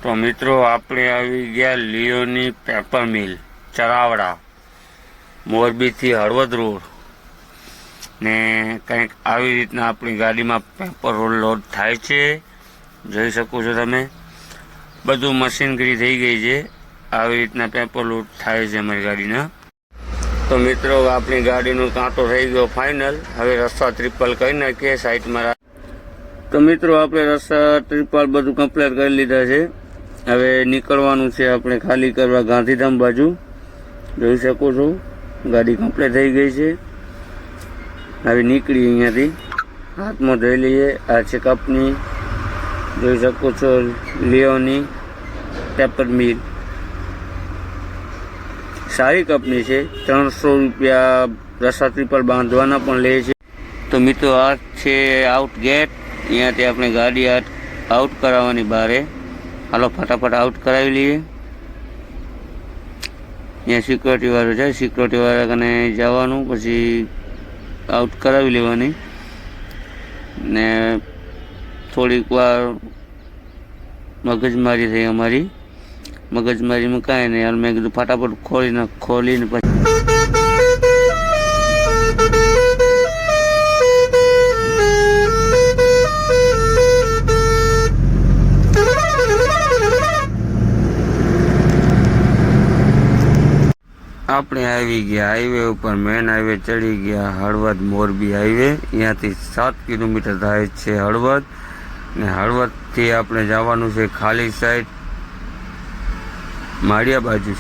તો મિત્રો આપણે આવી ગયા લિયોની પેપર મિલ ચરાવડા, મોરબીથી હળવદ રોડ ને કંઈક આવી રીતના આપણી ગાડીમાં પેપર રોલ લોડ થાય છે. જોઈ શકો છો તમે, બધું મશીનરી થઈ ગઈ છે. આવી રીતના પેપર લોડ થાય છે અમારી ગાડીના. તો મિત્રો આપણી ગાડીનો કાંટો થઈ ગયો ફાઇનલ. હવે રસ્તા ટ્રિપલ કરી નાખીએ સાઈડમાં. તો મિત્રો આપણે રસ્તા ટ્રિપલ બધું કમ્પ્લીટ કરી લીધા છે. હવે નીકળવાનું છે આપણે ખાલી કરવા ગાંધીધામ બાજુ. જોઈ શકો છો ગાડી કમ્પ્લીટ થઈ ગઈ છે. હવે નીકળી અહીંયાથી, હાથમાં ધોઈ લઈએ. આ છે કંપની, જોઈ શકો છો લિયોની પેપર મિલ. સારી કંપની છે. 300 રૂપિયા રસ્તા ટ્રિપલ બાંધવાના પણ લે છે. તો મિત્રો આ છે આઉટ ગેટ. અહીંયાથી આપણે ગાડી આઉટ કરાવવાની બહારે. હાલો ફટાફટ આઉટ કરાવી લઈએ. અહીંયા સિક્યોરિટી વાળો છે, સિક્યોરિટી વાળા કને જવાનું, પછી આઉટ કરાવી લેવાની. ને થોડીક વાર મગજમારી થઈ અમારી. મગજમારીમાં કાંઈ નહીં, હાલ મેં કીધું ફટાફટ ખોલીને પછી આપણે આવી ગયા હાઈવે ઉપર. મેન હાઈવે ચડી ગયા, હળવદ મોરબી હાઈવે. અહીંયાથી 7 કિલોમીટર થાય છે હળવદ. ને હળવદથી આપણે જવાનું છે ખાલી સાઈડ માળિયા બાજુ.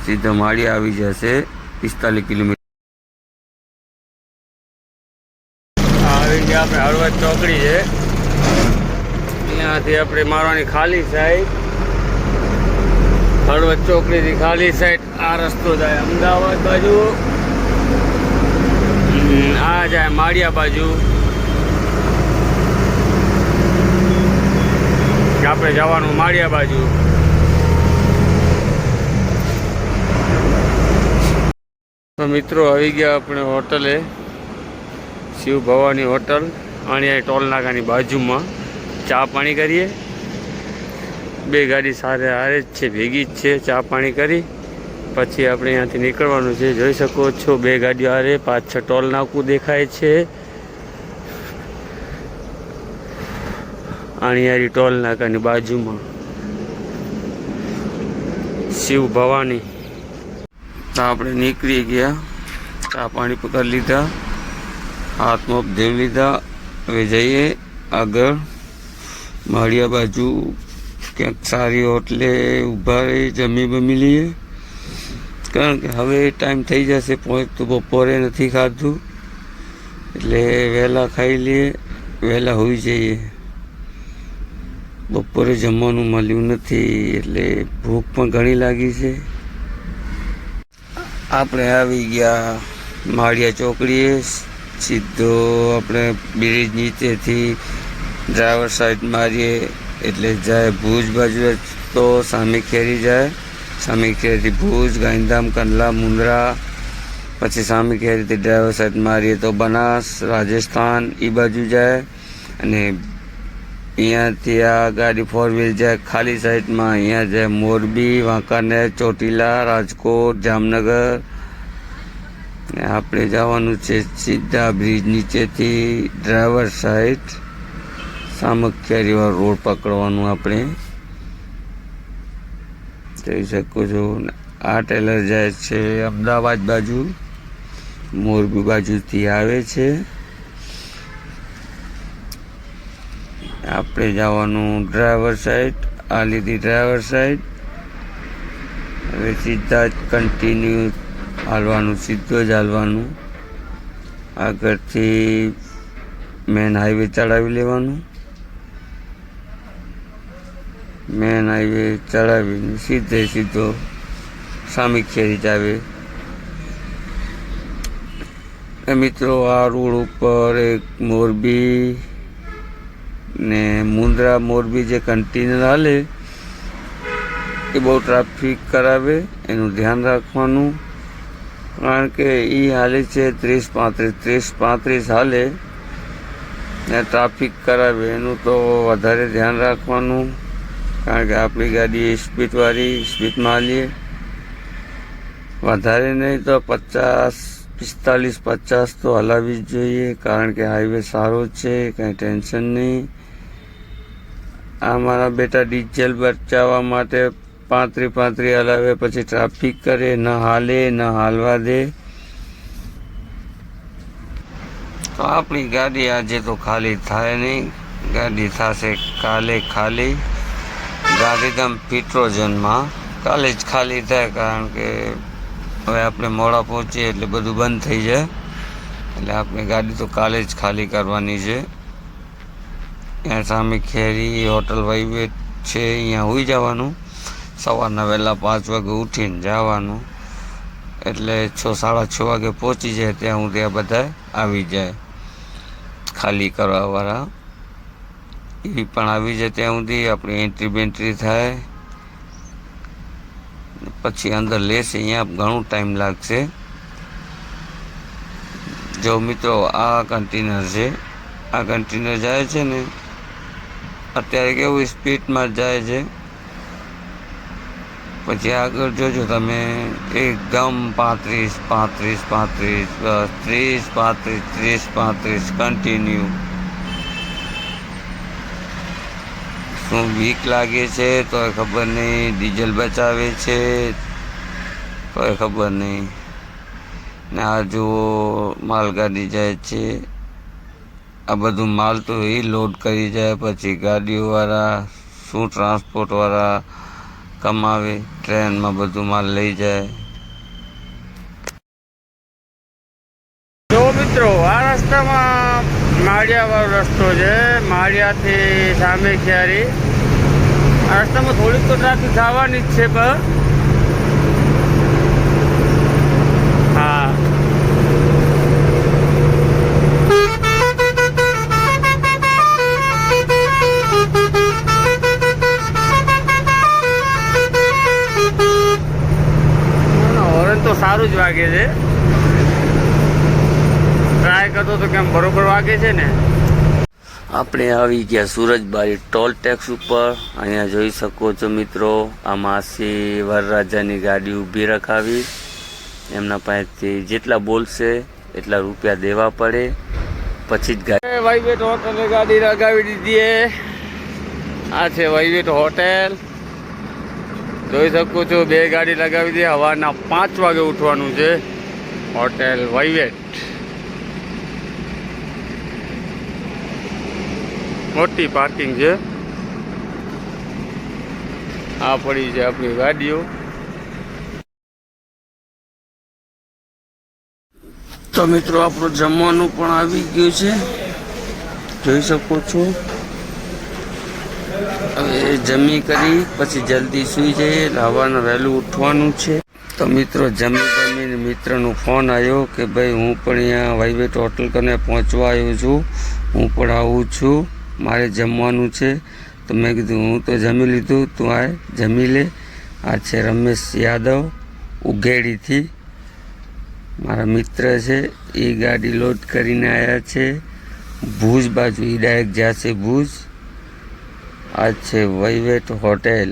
સીધો માળિયા આવી જશે. 45 કિલોમીટર આવી ગયા આપણે હળવદ ચોકડી છે. અહીંયાથી આપણે મારવાની ખાલી સાઈડ. હળવદ ચોકડીથી ખાલી સાઈડ આ રસ્તો જાય અમદાવાદ બાજુ, આ જાય માળિયા બાજુ. આપણે જવાનું માળિયા બાજુ. તો મિત્રો આવી ગયા આપણે હોટલે, શિવ ભવાની હોટલ. અહીંયા ટોલ નાકાની બાજુમાં ચા પાણી કરીએ. બે ગાડી સાથે હારે જ છે, ભેગી જ છે. ચા પાણી કરી પછી આપણે અહીંયાથી નીકળવાનું છે. જોઈ શકો છો બે ગાડીઓ હારે. પાછળ ટોલ નાકું દેખાય છે. અણિયારી ટોલ નાકાની બાજુમાં શિવ ભવાની. તો આપણે નીકળી ગયા, ચા પાણી પકડી લીધા, હાથમાં ધોઈ લીધા. હવે જઈએ આગળ માળિયા બાજુ. ક્યાંક સારી હોટલે ઊભા રહી જમી બમી લઈએ, કારણ કે હવે ટાઈમ થઈ જશે. તો બપોરે નથી ખાધું એટલે વહેલા ખાઈ લઈએ, વહેલા હોઈ જઈએ. બપોરે જમવાનું મળ્યું નથી એટલે ભૂખ પણ ઘણી લાગી છે. આપણે આવી ગયા માળિયા ચોકડીએ. સીધો આપણે બ્રિજ નીચેથી ડ્રાઈવર સાઈડ મારીએ એટલે જાય ભુજ બાજુ. તો સામીખેરી જાય, સામીખેરીથી ભુજ, ગાંધીધામ, કંડલા, મુંદ્રા. પછી સામીખેરીથી ડ્રાઈવર સાઈડ મારીએ તો બનાસ, રાજસ્થાન એ બાજુ જાય. અને અહીંયાથી આ ગાડી 4 વ્હીલ જાય ખાલી સાઈડમાં. અહીંયા જાય મોરબી, વાંકાનેર, ચોટીલા, રાજકોટ, જામનગર. આપણે જવાનું છે સીધા બ્રિજ નીચેથી ડ્રાઈવર સાઈડ સામખિયારીવાળો રોડ પકડવાનું આપણે. જોઈ શકો છો આ ટેલર જાય છે અમદાવાદ બાજુ, મોરબી બાજુથી આવે છે. આપણે જવાનું ડ્રાઈવર સાઈડ. આ લીધી ડ્રાઈવર સાઈડ. હવે સીધા જ કન્ટિન્યુ હાલવાનું, સીધો જ હાલવાનું. આગળથી મેન હાઈવે ચડાવી લેવાનું. મેન હાઈવે ચડાવીને સીધો સામીખેરી જ આવે. મિત્રો આ રોડ ઉપર એક મોરબી ને મુંદ્રા મોરબી જે કન્ટિન્યુ હાલે એ બહુ ટ્રાફિક કરાવે, એનું ધ્યાન રાખવાનું. કારણ કે એ હાલે છે 30-35 હાલે. ને ટ્રાફિક કરાવે એનું તો વધારે ધ્યાન રાખવાનું, કારણ કે આપણી ગાડી સ્પીડવાળી સ્પીડમાં હાલીએ, વધારે નહીં તો 45-50 તો હલાવવી જ જોઈએ, કારણ કે હાઈવે સારો છે, કંઈ ટેન્શન નહીં. આ મારા બેટા ડીઝલ બચાવવા માટે 35 હલાવે, પછી ટ્રાફિક કરે, ન હાલે ન હાલવા દે. તો આપણી ગાડી આજે તો ખાલી થાય નહીં, ગાડી થશે કાલે ખાલી. ગાંધીધામ પેટ્રોજનમાં કાલે જ ખાલી થાય, કારણ કે હવે આપણે મોડા પહોંચીએ એટલે બધું બંધ થઈ જાય, એટલે આપણે ગાડી તો કાલે જ ખાલી કરવાની છે. ત્યાં સામે ખેરી હોટલ વાઈવે છે, અહીંયા હોઈ જવાનું. સવારના વહેલા 5 વાગે ઉઠીને જવાનું, એટલે 6-6:30 વાગે પહોંચી જાય. ત્યાં હું ત્યાં બધા આવી જાય, ખાલી કરવાવાળા એ પણ આવી જાય. ત્યાં સુધી આપણી એન્ટ્રી બેન્ટ્રી થાય, પછી અંદર લેશે. અહીંયા ઘણું ટાઈમ લાગશે. જો મિત્રો, આ કન્ટેનર છે, આ કન્ટેનર જાય છે ને અત્યારે કેવું સ્પીડમાં જાય છે. પછી આગળ જોજો તમે, એકદમ 35 બસ 30 કન્ટિન્યુ. શું બીક લાગે છે તો ખબર નહીં, ડીઝલ બચાવે છે તો ખબર નહીં. ને આ જુઓ માલગાડી જાય છે, આ બધું માલ તો એ લોડ કરી જાય, પછી ગાડીઓવાળા શું ટ્રાન્સપોર્ટવાળા કમાવે, ટ્રેનમાં બધું માલ લઈ જાય. જો મિત્રો, આ રસ્તામાં માળિયાવાળો રસ્તો છે, માળિયાથી સામે ક્યારી. આ રસ્તામાં થોડીક તો ટ્રાફિક થવાની જ છે, પણ હા હોર્ન તો સારું જ વાગે છે. ટ્રાય કરતો તો કેમ બરોબર વાગે છે ને. આપણે આવી ગયા સુરજબારી ટોલ ટેક્સ ઉપર. અહીંયા જોઈ શકો છો મિત્રો, આ માસી વરરાજાની ગાડી ઊભી રખાવી. એમના પાસેથી જેટલા બોલશે એટલા રૂપિયા દેવા પડે, પછી જ ગાડી. વાઇવેટ હોટલે ગાડી લગાવી દીધી. આ છે વાઇવેટ હોટેલ, જોઈ શકો છો. 2 ગાડી લગાવી દે. સવારના 5 વાગે ઉઠવાનું છે. હોટેલ વાઇવેટ, મોટી પાર્કિંગ છે. આ પડી છે આપણી ગાડીઓ. તો મિત્રો, આપણું જમવાનું પણ આવી ગયું છે, જોઈ શકો છો. હવે જમી કરી પછી જલ્દી સૂઈ જઈએ, સવારના વહેલું ઉઠવાનું છે. તો મિત્રો, જમીને મિત્રનો ફોન આવ્યો કે ભાઈ હું પણ અહીંયા વાઇવેટ હોટલ કરીને પહોંચવા આવ્યો છું, હું પણ આવું છું, મારે જમવાનું છે. તો મેં કીધું હું તો જમી લીધું, તું આય જમી લે. આ છે રમેશ યાદવ, ઉઘેડીથી મારા મિત્ર છે. એ ગાડી લોડ કરીને આવ્યા છે ભુજ બાજુ, એ ડાયરેક્ટ જશે ભુજ. આ છે વાઇવેટ હોટેલ.